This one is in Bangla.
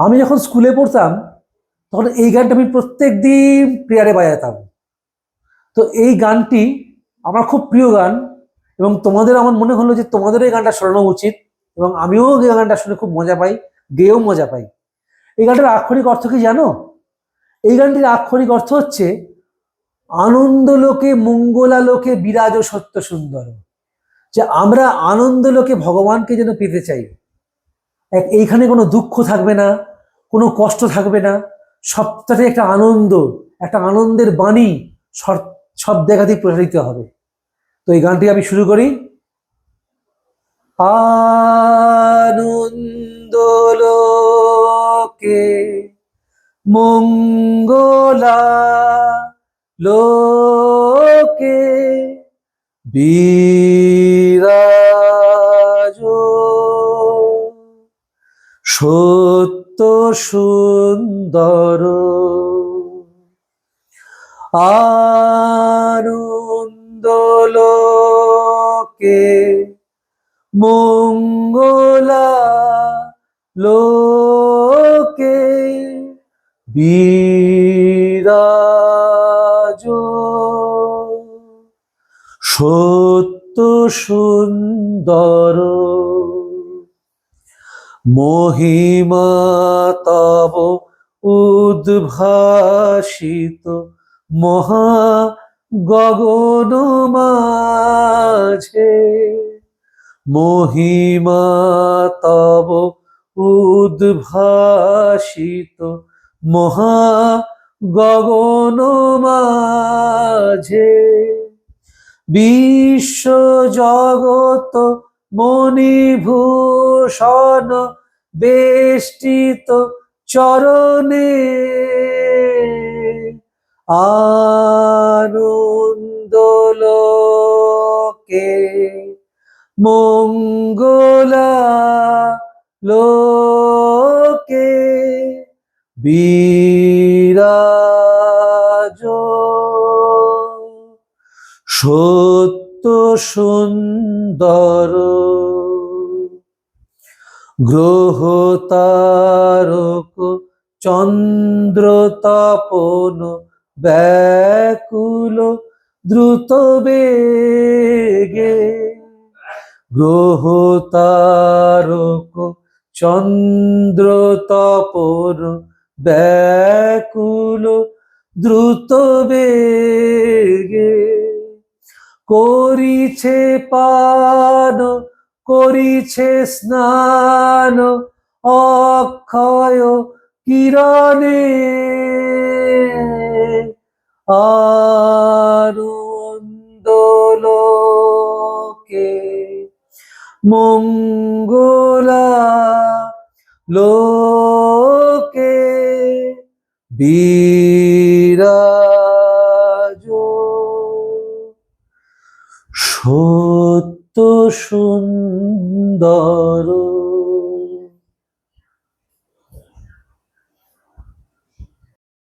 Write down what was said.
আমি যখন স্কুলে পড়তাম তখন এই গানটা আমি প্রত্যেক দিন প্রেয়ারে বাজাতাম। তো এই গানটি আমার খুব প্রিয় গান, এবং তোমাদের আমার মনে হলো যে তোমাদের এই গানটা শোনানো উচিত, এবং আমিও এই গানটা শুনে খুব মজা পাই, গেয়েও মজা পাই। এই গানটার আক্ষরিক অর্থ কি জানো? এই গানটির আক্ষরিক অর্থ হচ্ছে, আনন্দ লোকে মঙ্গলা লোকে বিরাজ সত্য সুন্দর। যে আমরা আনন্দ লোকে ভগবানকে যেন পেতে চাই। এইখানে কোনো দুঃখ থাকবে না, কোনো কষ্ট থাকবে না, সবটাতে একটা আনন্দ, একটা আনন্দের বাণী সব সব জায়গাতেই প্রসারিত হবে। তো এই গানটি আমি শুরু করি। আনন্দ লোকে মঙ্গলা লোকে বিরাজ সত্য সুন্দর। আনন্দ লোকে মঙ্গলা লোকে বিরাজ সত্য সুন্দর। মহিমা তব উদ্ভাসিত মহা গগন মাঝে। মহিমা তব উদ্ভাসিত মহা গগন মাঝে। বিশ্ব জগত মণিভূষণ বেষ্টিত চরণে। আনন্দ লোকে মঙ্গলা লোকে বিরাজ সত্য সুন্দর। গ্রহ তারক চন্দ্র তপন ব্যাকুল দ্রুত বেগে। গ্রহ তারক চন্দ্র তপন ব্যাকুল দ্রুত বেগে। করিছে পান করিছে স্নান অক্ষয় কিরণে। আনন্দ লোকে মঙ্গলা লোকে বিরাজ সত্য সুন্দর।